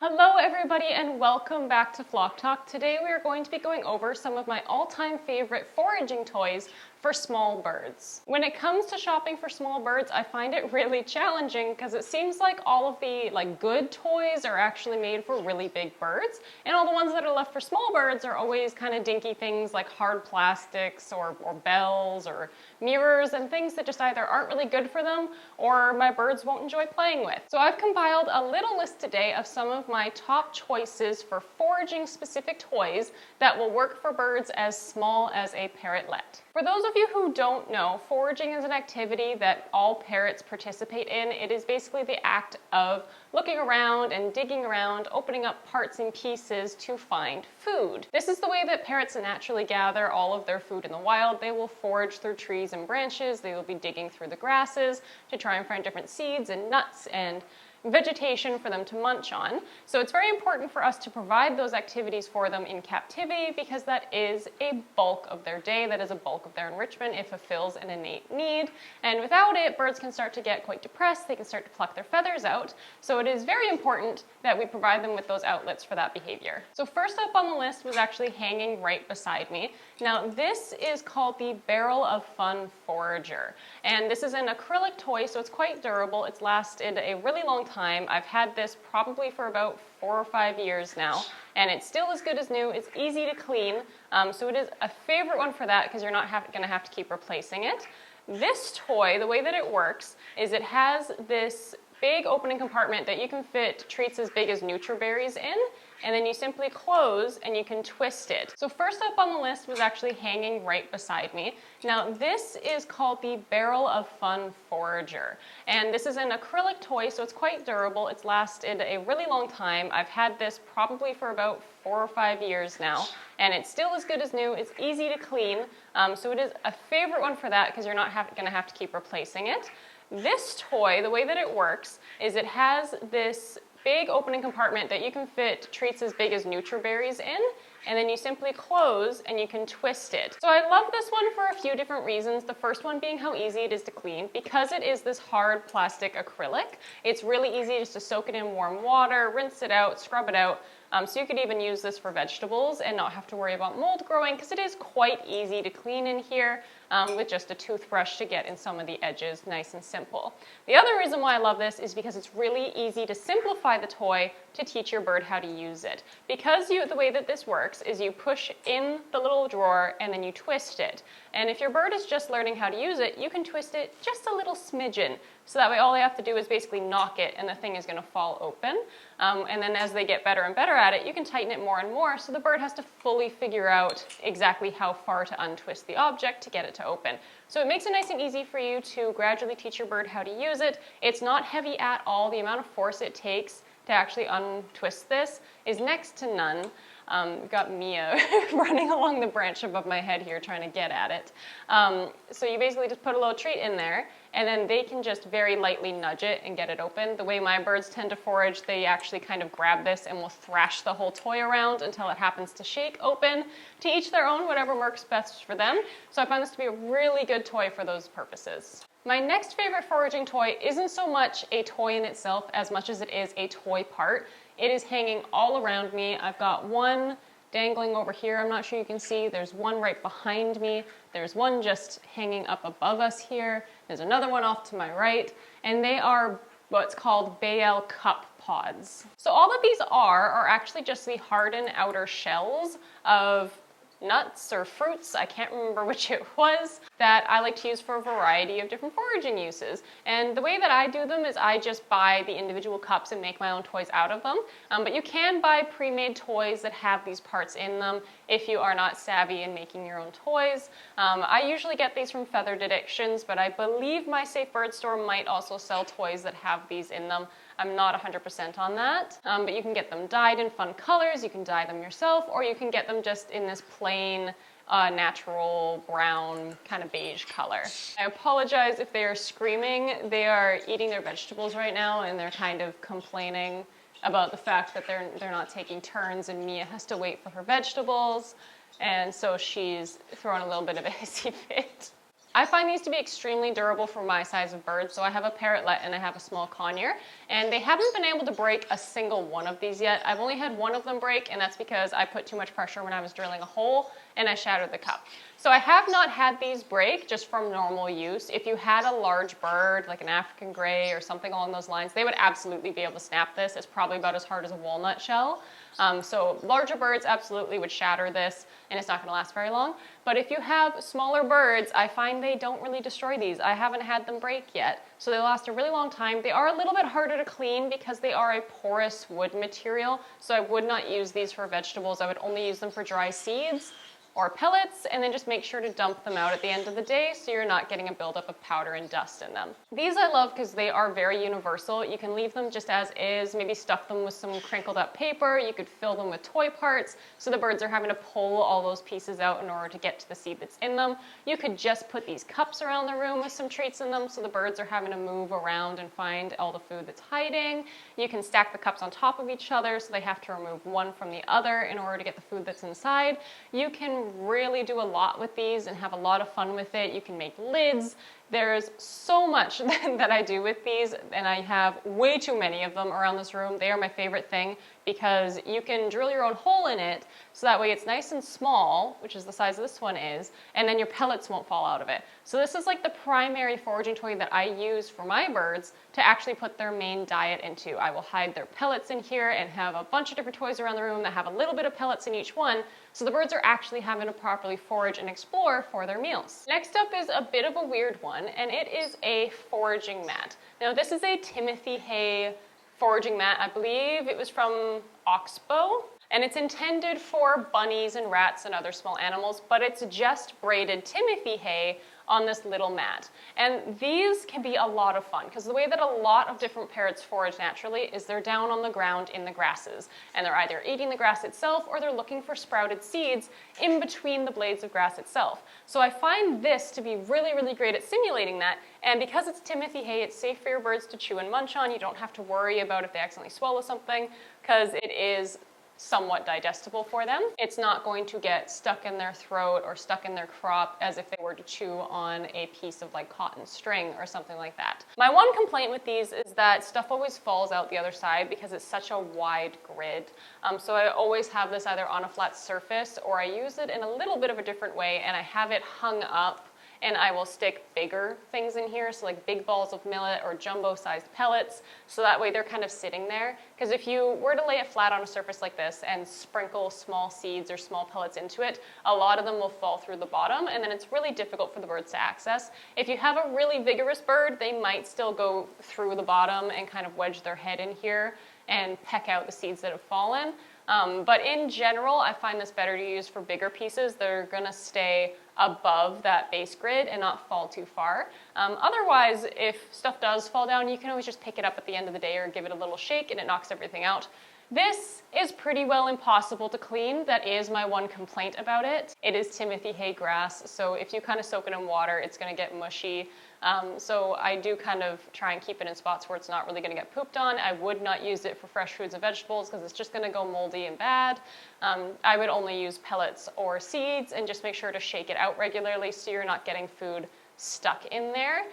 Hello everybody and welcome back to Flock Talk. Today we are going to be going over some of my all-time favorite foraging toys for small birds. When it comes to shopping for small birds, I find it really challenging because it seems like all of the good toys are actually made for really big birds, and all the ones that are left for small birds are always kind of dinky things like hard plastics or bells or mirrors and things that just either aren't really good for them or my birds won't enjoy playing with. So I've compiled a little list today of some of my top choices for foraging specific toys that will work for birds as small as a parrotlet. For those of you who don't know, foraging is an activity that all parrots participate in. It is basically the act of looking around and digging around, opening up parts and pieces to find food. This is the way that parrots naturally gather all of their food in the wild. They will forage through trees and branches. They will be digging through the grasses to try and find different seeds and nuts and vegetation for them to munch on. So it's very important for us to provide those activities for them in captivity because that is a bulk of their day, that is a bulk of their enrichment. It fulfills an innate need, and without it, birds can start to get quite depressed, they can start to pluck their feathers out. So it is very important that we provide them with those outlets for that behavior. So first up on the list was actually hanging right beside me. Now this is called the Barrel of Fun Forager, and this is an acrylic toy, so it's quite durable. It's lasted a really long time. I've had this probably for about 4 or 5 years now, and it's still as good as new. It's easy to clean, so it is a favorite one for that because you're not going to have to keep replacing it. This toy, the way that it works is it has this big opening compartment that you can fit treats as big as Nutriberries in, and then you simply close and you can twist it. So first up on the list was actually hanging right beside me. Now this is called the Barrel of Fun Forager, and this is an acrylic toy, so it's quite durable. It's lasted a really long time. I've had this probably for about 4 or 5 years now, and it's still as good as new. It's easy to clean, so it is a favorite one for that because you're not going to have to keep replacing it. This toy, the way that it works is it has this big opening compartment that you can fit treats as big as Nutriberries in, and then you simply close and you can twist it. So I love this one for a few different reasons. The first one being how easy it is to clean. Because it is this hard plastic acrylic, it's really easy just to soak it in warm water, rinse it out, scrub it out. So you could even use this for vegetables and not have to worry about mold growing because it is quite easy to clean in here with just a toothbrush to get in some of the edges nice and simple. The other reason why I love this is because it's really easy to simplify the toy to teach your bird how to use it. Because the way that this works is you push in the little drawer and then you twist it. And if your bird is just learning how to use it, you can twist it just a little smidgen. So that way all they have to do is basically knock it and the thing is going to fall open. And then as they get better and better at it, you can tighten it more and more so the bird has to fully figure out exactly how far to untwist the object to get it to open. So it makes it nice and easy for you to gradually teach your bird how to use it. It's not heavy at all. The amount of force it takes to actually untwist this is next to none. We've got Mia running along the branch above my head here trying to get at it. So you basically just put a little treat in there and then they can just very lightly nudge it and get it open. The way my birds tend to forage, they actually kind of grab this and will thrash the whole toy around until it happens to shake open. To each their own, whatever works best for them. So I find this to be a really good toy for those purposes. My next favorite foraging toy isn't so much a toy in itself as much as it is a toy part. It is hanging all around me. I've got one dangling over here, I'm not sure you can see. There's one right behind me. There's one just hanging up above us here. There's another one off to my right, and they are what's called Bael cup pods. So all that these are actually just the hardened outer shells of nuts or fruits, I can't remember which it was, that I like to use for a variety of different foraging uses. And the way that I do them is I just buy the individual cups and make my own toys out of them. But you can buy pre-made toys that have these parts in them if you are not savvy in making your own toys. I usually get these from Feathered Addictions, but I believe my Safe Bird store might also sell toys that have these in them. I'm not 100% on that, but you can get them dyed in fun colors, you can dye them yourself, or you can get them just in this plain, natural brown, kind of beige color. I apologize if they are screaming. They are eating their vegetables right now and they're kind of complaining about the fact that they're not taking turns and Mia has to wait for her vegetables, and so she's throwing a little bit of a hissy fit. I find these to be extremely durable for my size of bird. So I have a parrotlet and I have a small conure, and they haven't been able to break a single one of these yet. I've only had one of them break, and that's because I put too much pressure when I was drilling a hole and I shattered the cup. So I have not had these break just from normal use. If you had a large bird, like an African gray or something along those lines, they would absolutely be able to snap this. It's probably about as hard as a walnut shell. So larger birds absolutely would shatter this, and it's not going to last very long. But if you have smaller birds, I find they don't really destroy these. I haven't had them break yet, so they last a really long time. They are a little bit harder to clean because they are a porous wood material, so I would not use these for vegetables. I would only use them for dry seeds or pellets, and then just make sure to dump them out at the end of the day so you're not getting a buildup of powder and dust in them. These I love because they are very universal. You can leave them just as is, maybe stuff them with some crinkled up paper. You could fill them with toy parts so the birds are having to pull all those pieces out in order to get to the seed that's in them. You could just put these cups around the room with some treats in them so the birds are having to move around and find all the food that's hiding. You can stack the cups on top of each other so they have to remove one from the other in order to get the food that's inside. You can really do a lot with these and have a lot of fun with it. You can make lids. There's so much that I do with these, and I have way too many of them around this room. They are my favorite thing because you can drill your own hole in it, so that way it's nice and small, which is the size this one is, and then your pellets won't fall out of it. So this is like the primary foraging toy that I use for my birds to actually put their main diet into. I will hide their pellets in here and have a bunch of different toys around the room that have a little bit of pellets in each one, so the birds are actually having to properly forage and explore for their meals. Next up is a bit of a weird one, and it is a foraging mat. Now this is a Timothy Hay foraging mat. I believe it was from Oxbow, and it's intended for bunnies and rats and other small animals, but it's just braided Timothy hay on this little mat. And these can be a lot of fun because the way that a lot of different parrots forage naturally is they're down on the ground in the grasses, and they're either eating the grass itself or they're looking for sprouted seeds in between the blades of grass itself. So I find this to be really, really great at simulating that, and because it's Timothy hay, it's safe for your birds to chew and munch on. You don't have to worry about if they accidentally swallow something because it is somewhat digestible for them. It's not going to get stuck in their throat or stuck in their crop as if they were to chew on a piece of like cotton string or something like that. My one complaint with these is that stuff always falls out the other side because it's such a wide grid. So I always have this either on a flat surface or I use it in a little bit of a different way, and I have it hung up, and I will stick bigger things in here, so like big balls of millet or jumbo-sized pellets, so that way they're kind of sitting there. Because if you were to lay it flat on a surface like this and sprinkle small seeds or small pellets into it, a lot of them will fall through the bottom, and then it's really difficult for the birds to access. If you have a really vigorous bird, they might still go through the bottom and kind of wedge their head in here and peck out the seeds that have fallen. But in general, I find this better to use for bigger pieces that are going to stay above that base grid and not fall too far. Otherwise, if stuff does fall down, you can always just pick it up at the end of the day or give it a little shake and it knocks everything out. This is pretty well impossible to clean. That is my one complaint about it. It is Timothy hay grass, so if you kind of soak it in water, it's going to get mushy. So I do kind of try and keep it in spots where it's not really going to get pooped on. I would not use it for fresh foods and vegetables because it's just going to go moldy and bad. I would only use pellets or seeds and just make sure to shake it out regularly so you're not getting food stuck in there.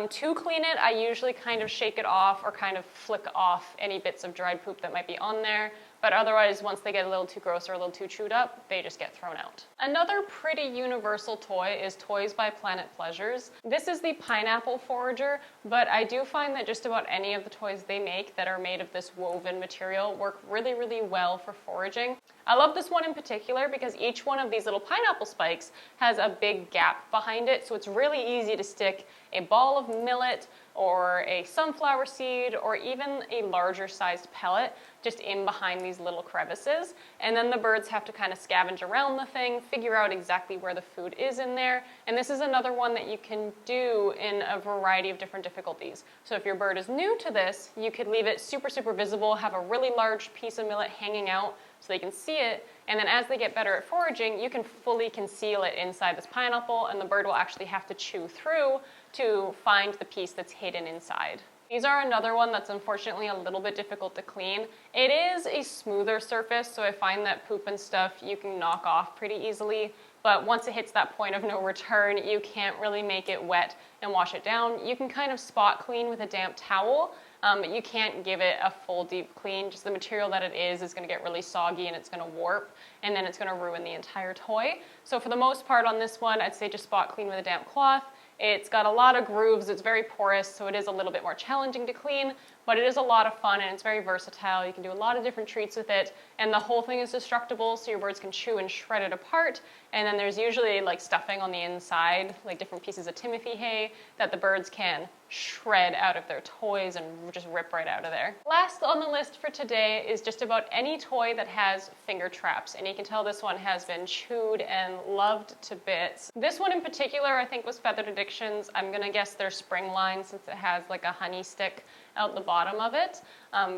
To clean it, I usually kind of shake it off or kind of flick off any bits of dried poop that might be on there. But otherwise, once they get a little too gross or a little too chewed up, they just get thrown out. Another pretty universal toy is Toys by Planet Pleasures. This is the pineapple forager, but I do find that just about any of the toys they make that are made of this woven material work really, really well for foraging. I love this one in particular because each one of these little pineapple spikes has a big gap behind it, so it's really easy to stick a ball of millet or a sunflower seed or even a larger sized pellet just in behind these little crevices, and then the birds have to kind of scavenge around the thing, figure out exactly where the food is in there. And this is another one that you can do in a variety of different difficulties. So if your bird is new to this, you could leave it super, super visible, have a really large piece of millet hanging out so they can see it, and then as they get better at foraging, you can fully conceal it inside this pineapple, and the bird will actually have to chew through to find the piece that's hidden inside. These are another one that's unfortunately a little bit difficult to clean. It is a smoother surface, so I find that poop and stuff you can knock off pretty easily, but once it hits that point of no return, you can't really make it wet and wash it down. You can kind of spot clean with a damp towel, but you can't give it a full deep clean. Just the material that it is going to get really soggy and it's going to warp, and then it's going to ruin the entire toy. So for the most part on this one, I'd say just spot clean with a damp cloth. It's got a lot of grooves, it's very porous, so it is a little bit more challenging to clean, but it is a lot of fun and it's very versatile. You can do a lot of different treats with it, and the whole thing is destructible, so your birds can chew and shred it apart. And then there's usually like stuffing on the inside, like different pieces of Timothy hay that the birds can shred out of their toys and just rip right out of there. Last on the list for today is just about any toy that has finger traps, and you can tell this one has been chewed and loved to bits. This one in particular I think was Feathered Addictions. I'm gonna guess their spring line since it has like a honey stick out the bottom of it.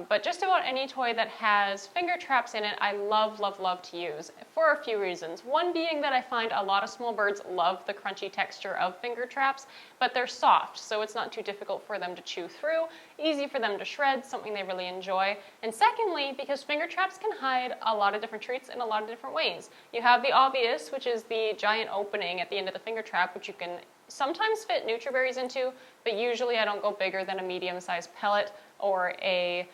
But just about any toy that has finger traps in it, I love, love, love to use for a few reasons. One being that I find a lot of small birds love the crunchy texture of finger traps, but they're soft, so it's not too difficult for them to chew through, easy for them to shred, something they really enjoy. And secondly, because finger traps can hide a lot of different treats in a lot of different ways. You have the obvious, which is the giant opening at the end of the finger trap, which you can sometimes fit nutriberries into, but usually I don't go bigger than a medium-sized pellet, or a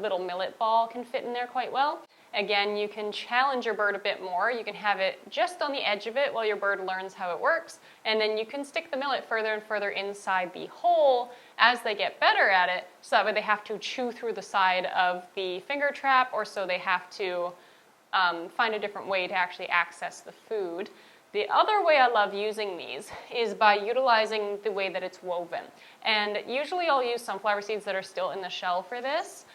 little millet ball can fit in there quite well. Again, you can challenge your bird a bit more. You can have it just on the edge of it while your bird learns how it works, and then you can stick the millet further and further inside the hole as they get better at it, so that way they have to chew through the side of the finger trap, or so they have to find a different way to actually access the food. The other way I love using these is by utilizing the way that it's woven. And usually I'll use sunflower seeds that are still in the shell for this,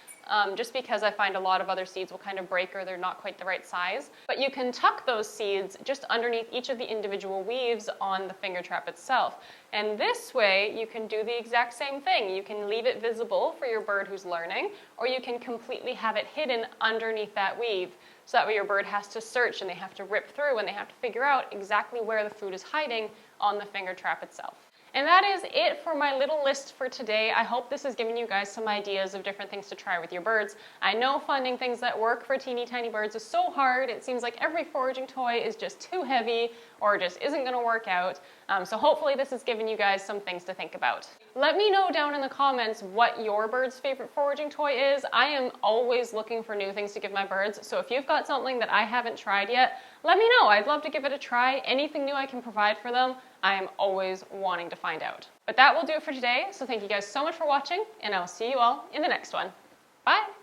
just because I find a lot of other seeds will kind of break or they're not quite the right size. But you can tuck those seeds just underneath each of the individual weaves on the finger trap itself. And this way you can do the exact same thing. You can leave it visible for your bird who's learning, or you can completely have it hidden underneath that weave. So that way your bird has to search and they have to rip through and they have to figure out exactly where the food is hiding on the finger trap itself. And that is it for my little list for today. I hope this has given you guys some ideas of different things to try with your birds. I know finding things that work for teeny tiny birds is so hard. It seems like every foraging toy is just too heavy or just isn't going to work out. So hopefully this has given you guys some things to think about. Let me know down in the comments what your bird's favorite foraging toy is. I am always looking for new things to give my birds, so if you've got something that I haven't tried yet, let me know. I'd love to give it a try. Anything new I can provide for them, I am always wanting to find out. But that will do it for today, so thank you guys so much for watching, and I'll see you all in the next one. Bye!